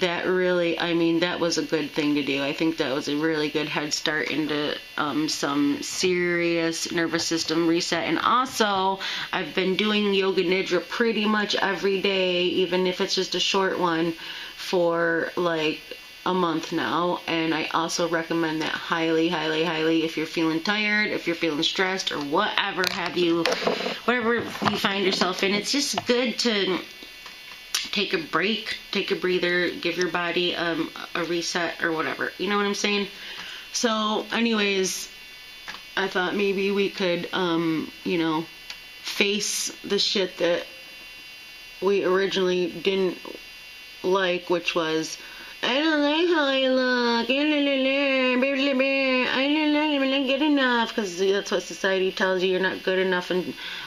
that really, I mean, that was a good thing to do. I think that was a really good head start into some serious nervous system reset. And also, I've been doing yoga nidra pretty much every day, even if it's just a short one, for like a month now. And I also recommend that highly, highly, highly if you're feeling tired, if you're feeling stressed, or whatever whatever you find yourself in. It's just good to take a break, take a breather, give your body a reset or whatever. You know what I'm saying? So anyways, I thought maybe we could, face the shit that we originally didn't like, which was, I don't like how I look, I'm not good enough, because that's what society tells you. You're not good enough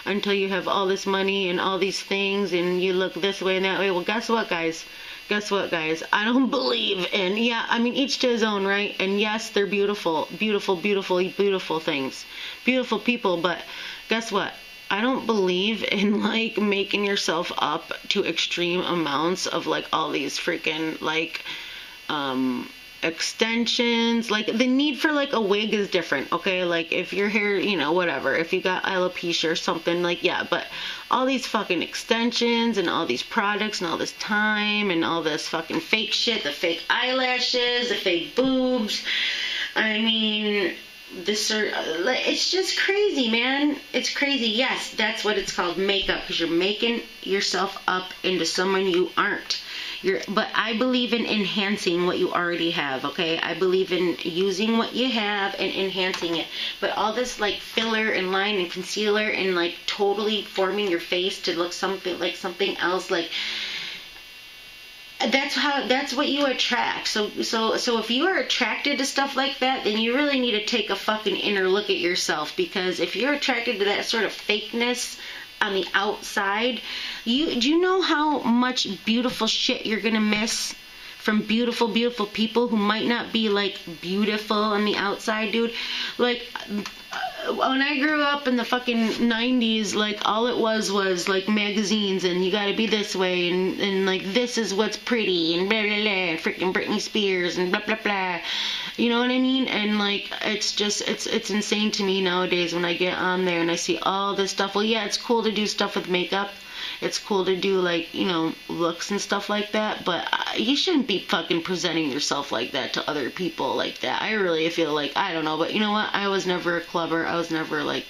until you have all this money and all these things, and you look this way and that way. Well, guess what, guys? I don't believe in, each to his own, right? And yes, they're beautiful, beautiful, beautiful, beautiful things, beautiful people, but guess what? I don't believe in, like, making yourself up to extreme amounts of, like, all these freaking, like, extensions. Like, the need for, like, a wig is different, okay? Like, if your hair, whatever, if you got alopecia or something, like, yeah, but all these fucking extensions and all these products and all this time and all this fucking fake shit, the fake eyelashes, the fake boobs, I mean, it's just crazy, man. It's crazy. Yes, that's what it's called, makeup, because you're making yourself up into someone you aren't. But I believe in enhancing what you already have, okay? I believe in using what you have and enhancing it. But all this, like, filler and line and concealer and, like, totally forming your face to look something like something else, like, that's what you attract. So if you are attracted to stuff like that, then you really need to take a fucking inner look at yourself, because if you're attracted to that sort of fakeness on the outside, do you know how much beautiful shit you're gonna miss from beautiful, beautiful people who might not be, like, beautiful on the outside, dude? Like, when I grew up in the fucking 90s, like, all it was, like, magazines, and you gotta be this way, and like, this is what's pretty, and blah, blah, blah, freaking Britney Spears, and blah, blah, blah. You know what I mean? And, like, it's just, it's insane to me nowadays when I get on there and I see all this stuff. Well, yeah, it's cool to do stuff with makeup. It's cool to do, like, looks and stuff like that, but you shouldn't be fucking presenting yourself like that to other people like that. I really feel like, I don't know, but you know what? I was never a clubber. I was never, like,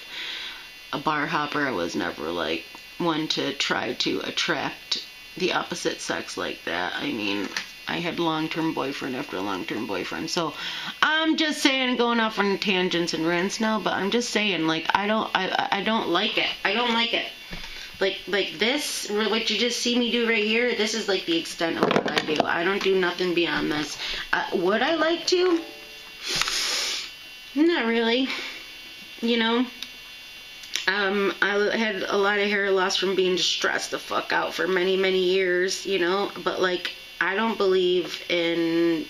a bar hopper. I was never, like, one to try to attract the opposite sex like that. I mean, I had long-term boyfriend after long-term boyfriend. So I'm just saying, going off on tangents and rants now, but I'm just saying, like, I don't like it. I don't like it. Like this, what you just see me do right here, this is, like, the extent of what I do. I don't do nothing beyond this. Would I like to? Not really. I had a lot of hair loss from being stressed the fuck out for many, many years, but, like, I don't believe in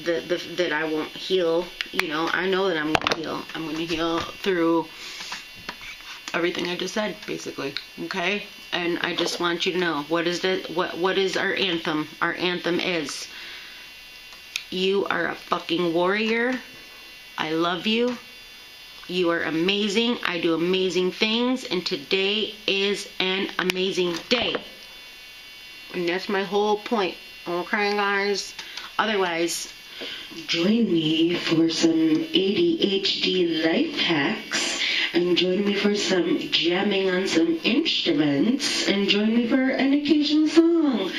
that I won't heal. I know that I'm going to heal. I'm going to heal through everything I just said, basically, okay? And I just want you to know, what is our anthem? Our anthem is, you are a fucking warrior. I love you. You are amazing. I do amazing things, and today is an amazing day. And that's my whole point. Okay, guys? Otherwise, join me for some ADHD life hacks, and join me for some jamming on some instruments, and join me for an occasional song.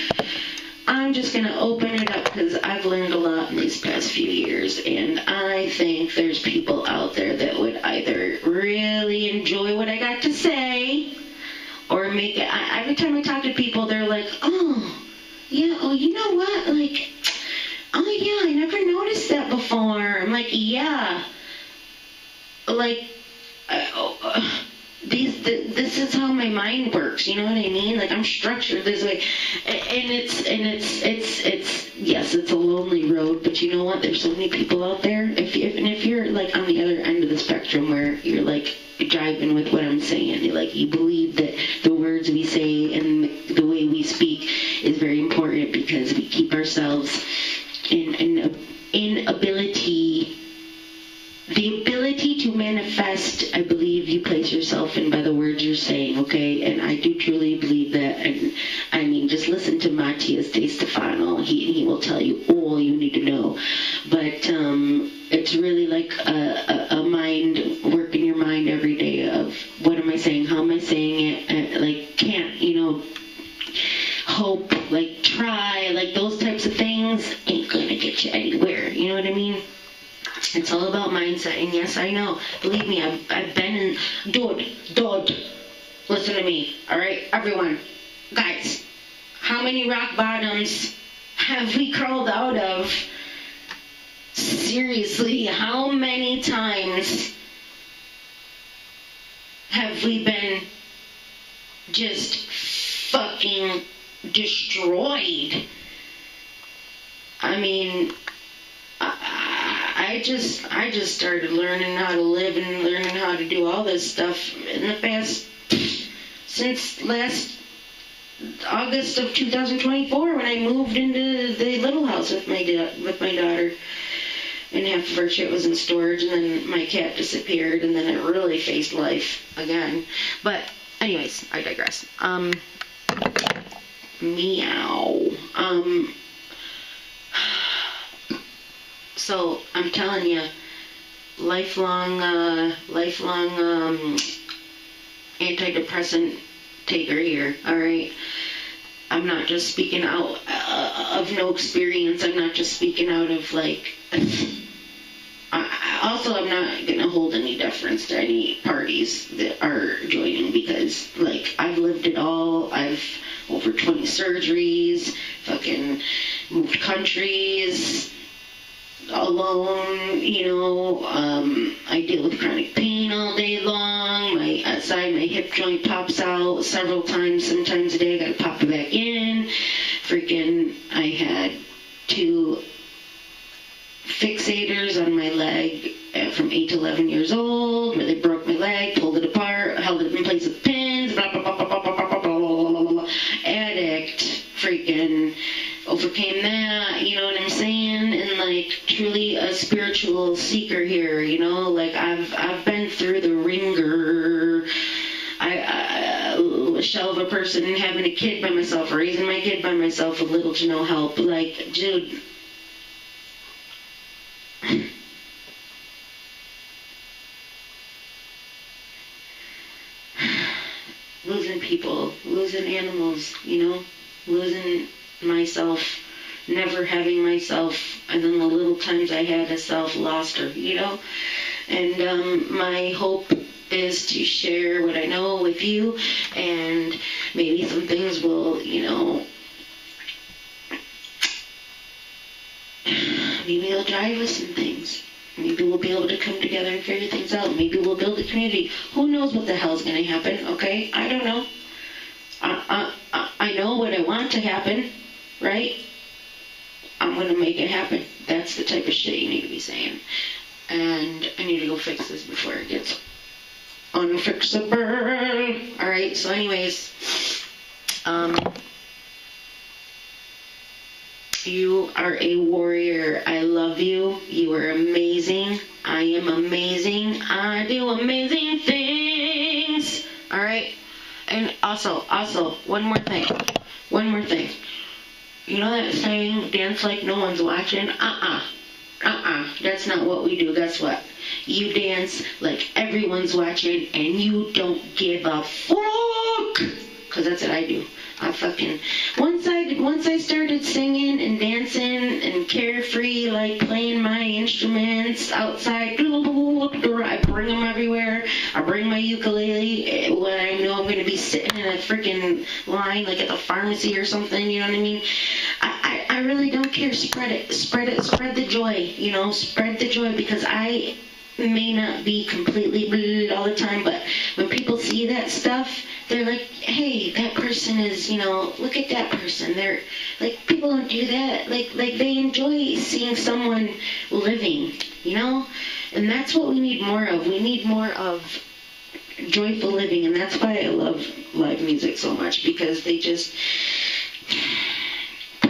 I'm just going to open it up because I've learned a lot in these past few years, and I think there's people out there that would either really enjoy what I got to say, or make it, every time I talk to people, they're like, oh, yeah, oh, you know what, like, oh, yeah, I never noticed that before. I'm like, yeah, like, this is how my mind works, you know what I mean? Like, I'm structured this way, and it's yes, it's a lonely road, but you know what? There's so many people out there. If you're, like, on the other end of the spectrum where you're, like, jiving with what I'm saying, like, you believe that the words we say and the way we speak is very important important because we keep ourselves in inability. The ability to manifest, I believe you place yourself in by the words you're saying, okay? And I do truly believe that. And I mean, just listen to Matthias De Stefano. He will tell you all you need to know. But it's really like a mind, work in your mind every day of what am I saying? How am I saying it? Like, can't, hope, like, try, like, those types of things ain't gonna get you anywhere. You know what I mean? It's all about mindset, and yes, I know. Believe me, I've been in... Dude, listen to me, alright? Everyone, guys, how many rock bottoms have we crawled out of? Seriously, how many times have we been just fucking destroyed? I mean... I just started learning how to live and learning how to do all this stuff in the past, since last August of 2024 when I moved into the little house with my daughter, and half of her shit was in storage, and then my cat disappeared, and then it really faced life again. But anyways, I digress. Meow. So I'm telling you, lifelong antidepressant taker here. All right, I'm not just speaking out of no experience. I'm not just speaking out of like. I'm not gonna hold any deference to any parties that are joining because like I've lived it all. I've over 20 surgeries. Fucking moved countries. Alone, I deal with chronic pain all day long. My hip joint pops out several times, sometimes a day. I gotta pop it back in. Freaking, I had 2 fixators on my leg from 8 to 11 years old, where they broke my leg, pulled it apart, held it in place with pins, blah, blah, blah, blah, blah, blah, blah, blah, blah, blah, blah. Addict, freaking overcame that, you know what I'm saying? And like truly a spiritual seeker here, like I've been through the ringer. I shell of a person having a kid by myself, raising my kid by myself with little to no help. Like, dude, losing people, losing animals, losing myself, never having myself, and then the little times I had a self, lost her, and my hope is to share what I know with you, and maybe some things will, maybe they'll drive us some things. Maybe we'll be able to come together and figure things out. Maybe we'll build a community. Who knows what the hell's going to happen, okay? I don't know. I know what I want to happen, right? I'm going to make it happen. That's the type of shit you need to be saying. And I need to go fix this before it gets unfixable. Alright, so anyways, you are a warrior. I love you. You are amazing. I am amazing. I do amazing things. Alright? And also, one more thing. You know that saying, dance like no one's watching? That's not what we do. Guess what? You dance like everyone's watching and you don't give a fuck. Because that's what I do. I fucking... Once I started singing and dancing and carefree, like playing my instruments outside, I bring them everywhere. I bring my ukulele when I know I'm going to be sitting in a freaking line, like at the pharmacy or something, you know what I mean? I really don't care. Spread it. Spread the joy, spread the joy, because I may not be completely all the time, but when people see that stuff, they're like, hey, that person is, look at that person. They're like, people don't do that. Like they enjoy seeing someone living, and that's what we need more of. We need more of joyful living, and that's why I love live music so much, because they just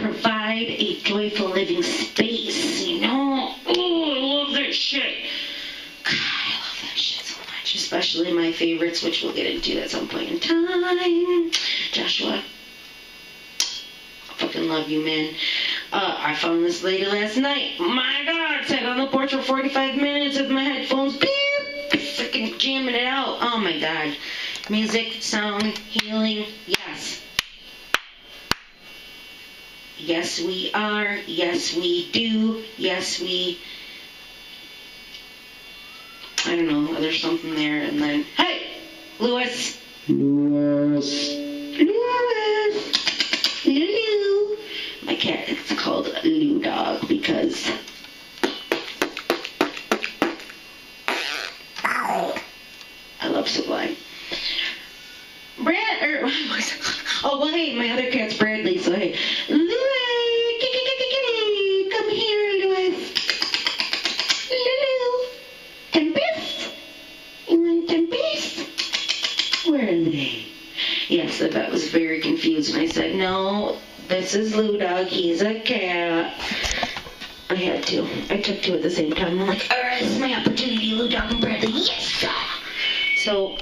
provide a joyful living space, you know? Oh, I love that shit. God, I love that shit so much. Especially my favorites, which we'll get into at some point in time. Joshua, I fucking love you, man. I found this lady last night. My God, sat on the porch for 45 minutes with my headphones. Beep, freaking jamming it out. Oh my God. Music, sound, healing, yes. Yes, we are. Yes, we do. Yes, we... I don't know. There's something there. And then... Hey! Lewis! Lewis! Lewis! Lulu! My cat is called Lou Dog because... I love Sublime. Oh, well, hey, my other cat's Bradley, so hey. Louis! Kitty! Come here, Louis! Lulu! Tempest? You want Tempest? Where are they? Yes, the vet was very confused, and I said, no, this is Lou Dog, he's a cat. I had to. I took two at the same time. I'm like, alright, this is my opportunity, Lou Dog and Bradley. Yes! So...